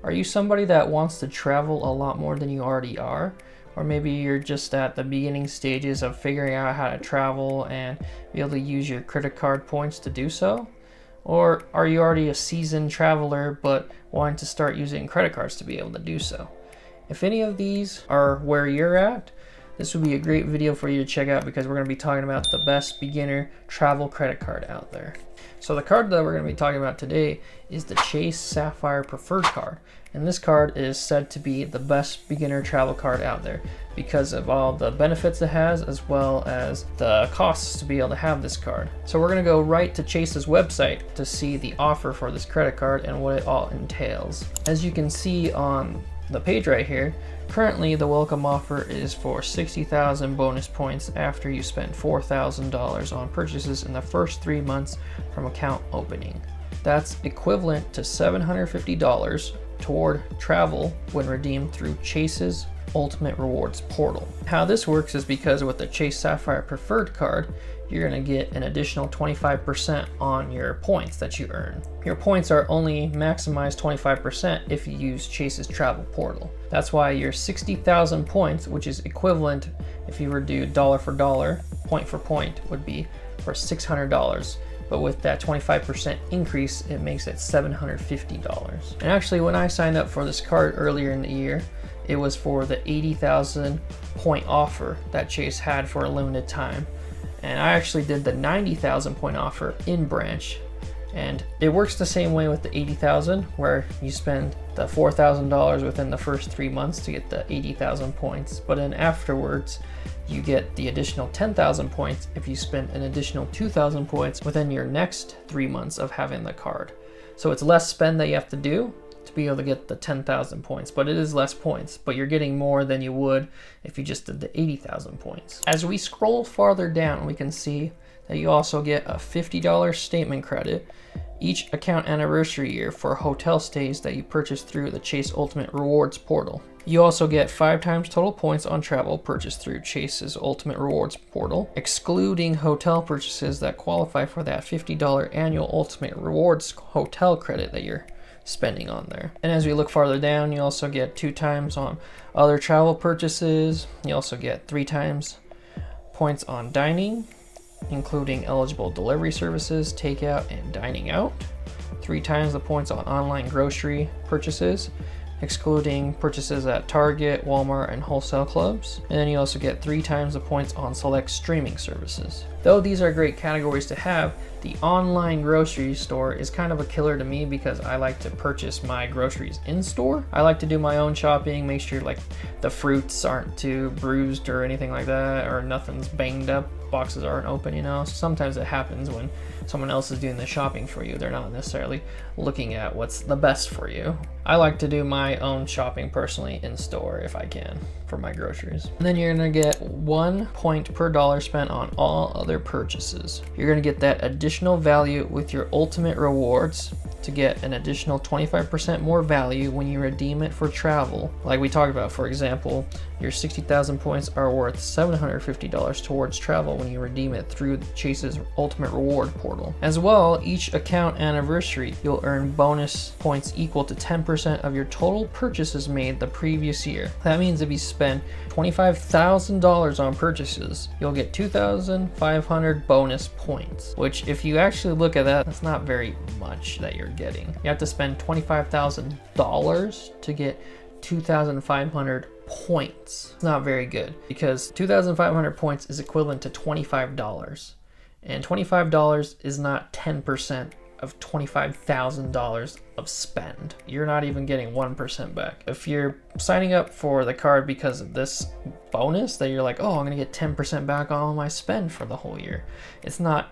Are you somebody that wants to travel a lot more than you already are? Or maybe you're just at the beginning stages of figuring out how to travel and be able to use your credit card points to do so? Or are you already a seasoned traveler but wanting to start using credit cards to be able to do so? If any of these are where you're at, this would be a great video for you to check out, because we're going to be talking about the best beginner travel credit card out there. So the card that we're going to be talking about today is the Chase Sapphire Preferred card. And this card is said to be the best beginner travel card out there because of all the benefits it has, as well as the costs to be able to have this card. So we're going to go right to Chase's website to see the offer for this credit card and what it all entails. As you can see on the page right here, currently the welcome offer is for 60,000 bonus points after you spend $4,000 on purchases in the first 3 months from account opening. That's equivalent to $750 toward travel when redeemed through Chase's Ultimate Rewards portal. How this works is because with the Chase Sapphire Preferred card, you're going to get an additional 25% on your points that you earn. Your points are only maximized 25% if you use Chase's travel portal. That's why your 60,000 points, which is equivalent if you were to do dollar for dollar, point for point, would be for $600. But with that 25% increase, it makes it $750. And actually, when I signed up for this card earlier in the year, it was for the 80,000 point offer that Chase had for a limited time. And I actually did the 90,000 point offer in branch. And it works the same way with the 80,000, where you spend the $4,000 within the first 3 months to get the 80,000 points. But then afterwards, you get the additional 10,000 points if you spend an additional 2,000 points within your next 3 months of having the card. So it's less spend that you have to do to be able to get the 10,000 points, but it is less points, but you're getting more than you would if you just did the 80,000 points. As we scroll farther down, we can see that you also get a $50 statement credit each account anniversary year for hotel stays that you purchase through the Chase Ultimate Rewards portal. You also get 5 times total points on travel purchased through Chase's Ultimate Rewards portal, excluding hotel purchases that qualify for that $50 annual Ultimate Rewards hotel credit that you're spending on there. And as we look farther down, you also get 2 times on other travel purchases. You also get 3 times points on dining, including eligible delivery services, takeout, and dining out. 3 times the points on online grocery purchases, excluding purchases at Target, Walmart, and wholesale clubs. And then you also get 3 times the points on select streaming services. Though these are great categories to have, the online grocery store is kind of a killer to me because I like to purchase my groceries in store. I like to do my own shopping, make sure like the fruits aren't too bruised or anything like that, or nothing's banged up, boxes aren't open, you know. Sometimes it happens when someone else is doing the shopping for you. They're not necessarily looking at what's the best for you. I like to do my own shopping personally in store if I can for my groceries. And then you're gonna get 1 point per dollar spent on all other purchases. You're gonna get that additional value with your Ultimate Rewards to get an additional 25% more value when you redeem it for travel. Like we talked about, for example, your 60,000 points are worth $750 towards travel when you redeem it through Chase's Ultimate Reward portal. As well, each account anniversary, you'll earn bonus points equal to 10% of your total purchases made the previous year. That means if you spend $25,000 on purchases, you'll get 2,500 bonus points, which if you actually look at that, that's not very much that you're getting. You have to spend $25,000 to get 2,500 points. It's not very good because 2,500 points is equivalent to $25, and $25 is not 10% of $25,000 of spend. You're not even getting 1% back. If you're signing up for the card because of this bonus that you're like, oh, I'm gonna get 10% back on all my spend for the whole year, it's not.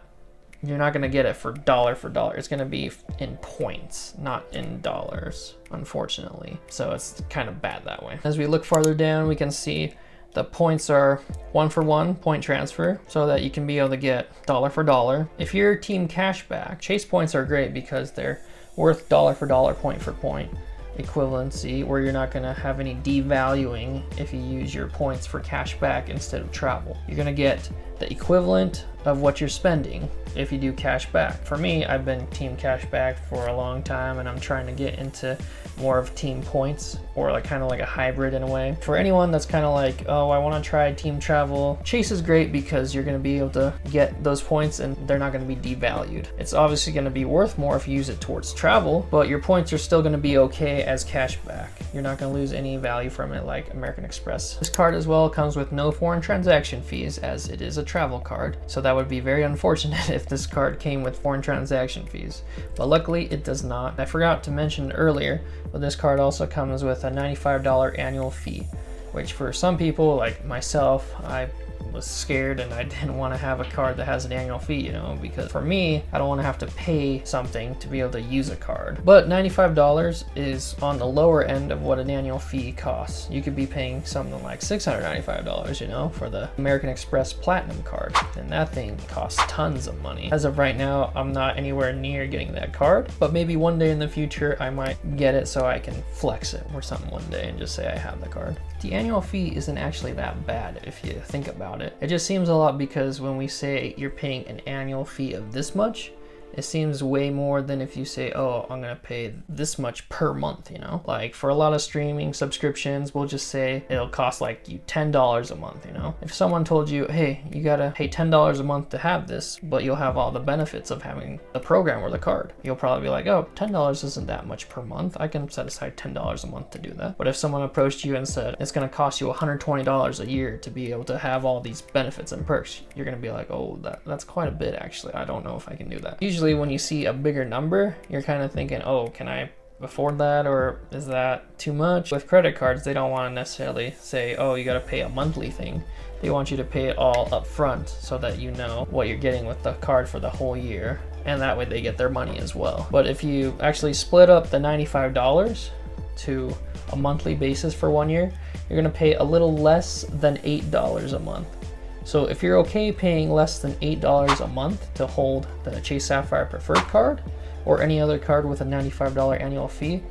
You're not going to get it for dollar. It's going to be in points, not in dollars, unfortunately. So it's kind of bad that way. As we look farther down, we can see the points are 1-for-1 point transfer, so that you can be able to get dollar for dollar. If you're team cashback, Chase points are great because they're worth dollar for dollar, point for point equivalency, where you're not going to have any devaluing if you use your points for cash back instead of travel. You're going to get the equivalent of what you're spending if you do cash back. For me, I've been team cash back for a long time, and I'm trying to get into more of team points, or like kind of like a hybrid in a way. For anyone that's kind of like, oh, I want to try team travel, Chase is great because you're going to be able to get those points and they're not going to be devalued. It's obviously going to be worth more if you use it towards travel, but your points are still going to be okay as cash back. You're not going to lose any value from it like American Express. This card as well comes with no foreign transaction fees, as it is a travel card, so that would be very unfortunate if this card came with foreign transaction fees, but luckily it does not. I forgot to mention earlier, but this card also comes with a $95 annual fee, which for some people like myself, I was scared and I didn't want to have a card that has an annual fee, you know, because for me, I don't want to have to pay something to be able to use a card. But $95 is on the lower end of what an annual fee costs. You could be paying something like $695, you know, for the American Express Platinum card, and that thing costs tons of money. As of right now, I'm not anywhere near getting that card, but maybe one day in the future I might get it so I can flex it or something one day and just say I have the card. The annual fee isn't actually that bad if you think about it. It just seems a lot because when we say you're paying an annual fee of this much, it seems way more than if you say, oh, I'm gonna pay this much per month, you know? Like for a lot of streaming subscriptions, we'll just say it'll cost like you $10 a month, you know? If someone told you, hey, you gotta pay $10 a month to have this, but you'll have all the benefits of having the program or the card, you'll probably be like, oh, $10 isn't that much per month. I can set aside $10 a month to do that. But if someone approached you and said, it's gonna cost you $120 a year to be able to have all these benefits and perks, you're gonna be like, oh, that's quite a bit actually. I don't know if I can do that. Usually when you see a bigger number, you're kind of thinking, oh, can I afford that, or is that too much? With credit cards, they don't want to necessarily say, oh, you got to pay a monthly thing. They want you to pay it all up front so that you know what you're getting with the card for the whole year, and that way they get their money as well. But if you actually split up the $95 to a monthly basis for 1 year, you're going to pay a little less than $8 a month. So if you're okay paying less than $8 a month to hold the Chase Sapphire Preferred card or any other card with a $95 annual fee,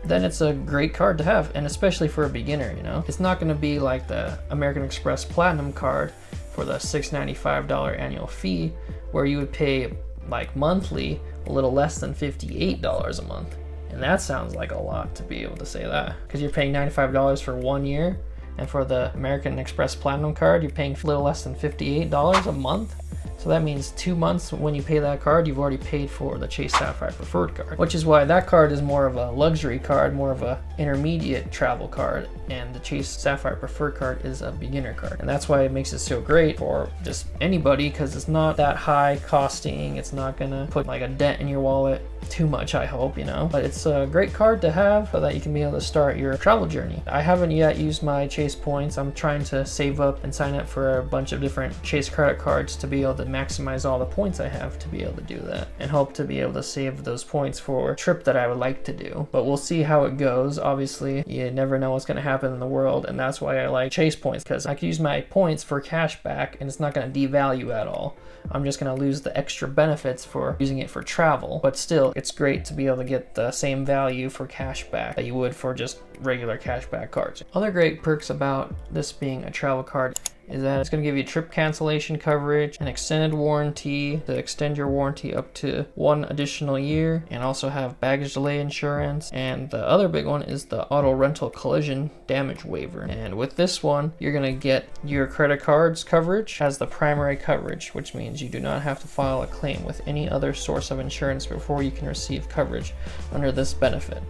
then it's a great card to have, and especially for a beginner, you know? It's not gonna be like the American Express Platinum card for the $695 annual fee, where you would pay like monthly a little less than $58 a month. And that sounds like a lot to be able to say that, because you're paying $95 for 1 year. And for the American Express Platinum card, you're paying a little less than $58 a month. So that means 2 months when you pay that card, you've already paid for the Chase Sapphire Preferred card, which is why that card is more of a luxury card, more of a intermediate travel card, and the Chase Sapphire Preferred card is a beginner card. And that's why it makes it so great for just anybody, because it's not that high costing. It's not gonna put like a dent in your wallet too much, I hope, you know, but it's a great card to have so that you can be able to start your travel journey. I haven't yet used my Chase points. I'm trying to save up and sign up for a bunch of different Chase credit cards to be able to maximize all the points I have to be able to do that, and hope to be able to save those points for a trip that I would like to do. But we'll see how it goes. Obviously, you never know what's going to happen in the world, and that's why I like Chase points, because I can use my points for cash back and it's not going to devalue at all. I'm just going to lose the extra benefits for using it for travel, but still, it's great to be able to get the same value for cash back that you would for just regular cash back cards. Other great perks about this being a travel card is that it's going to give you trip cancellation coverage, an extended warranty to extend your warranty up to 1 additional year, and also have baggage delay insurance. And the other big one is the auto rental collision damage waiver. And with this one, you're going to get your credit cards coverage as the primary coverage, which means you do not have to file a claim with any other source of insurance before you can receive coverage under this benefit.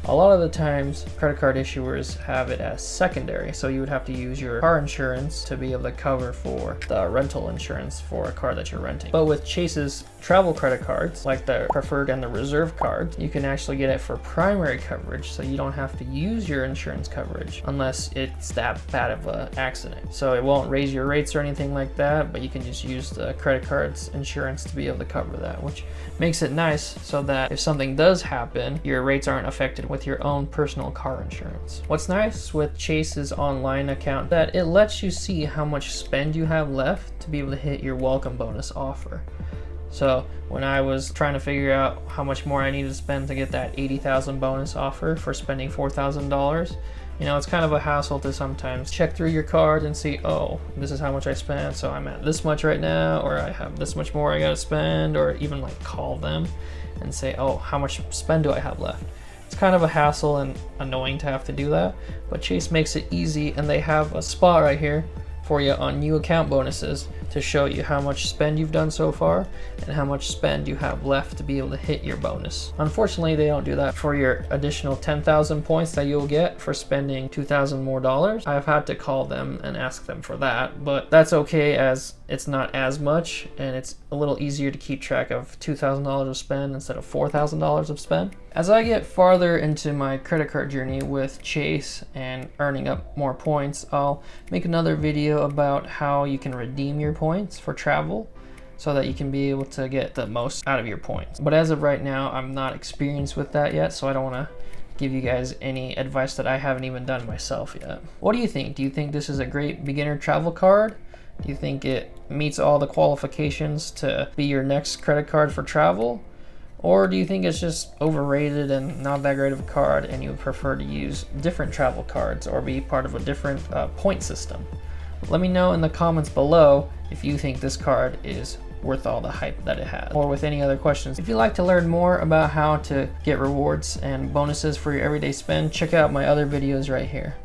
A lot of the times, credit card issuers have it as secondary, so you would have to use your car insurance to be able to cover for the rental insurance for a car that you're renting. But with Chase's travel credit cards, like the Preferred and the Reserve cards, you can actually get it for primary coverage, so you don't have to use your insurance coverage unless it's that bad of an accident. So it won't raise your rates or anything like that, but you can just use the credit card's insurance to be able to cover that, which makes it nice so that if something does happen, your rates aren't affected with your own personal car insurance. What's nice with Chase's online account that it lets you see how much spend you have left to be able to hit your welcome bonus offer. So when I was trying to figure out how much more I needed to spend to get that 80,000 bonus offer for spending $4,000, you know, it's kind of a hassle to sometimes check through your card and see, oh, this is how much I spent, so I'm at this much right now, or I have this much more I gotta spend, or even like call them and say, oh, how much spend do I have left? It's kind of a hassle and annoying to have to do that, but Chase makes it easy, and they have a spot right here for you on new account bonuses to show you how much spend you've done so far and how much spend you have left to be able to hit your bonus. Unfortunately, they don't do that for your additional 10,000 points that you'll get for spending 2,000 more dollars. I've had to call them and ask them for that, but that's okay as it's not as much and it's a little easier to keep track of $2,000 of spend instead of $4,000 of spend. As I get farther into my credit card journey with Chase and earning up more points, I'll make another video about how you can redeem your points for travel so that you can be able to get the most out of your points. But as of right now, I'm not experienced with that yet, so I don't want to give you guys any advice that I haven't even done myself yet. What do you think? Do you think this is a great beginner travel card? Do you think it meets all the qualifications to be your next credit card for travel? Or do you think it's just overrated and not that great of a card and you would prefer to use different travel cards or be part of a different point system? Let me know in the comments below if you think this card is worth all the hype that it has, or with any other questions. If you'd like to learn more about how to get rewards and bonuses for your everyday spend, check out my other videos right here.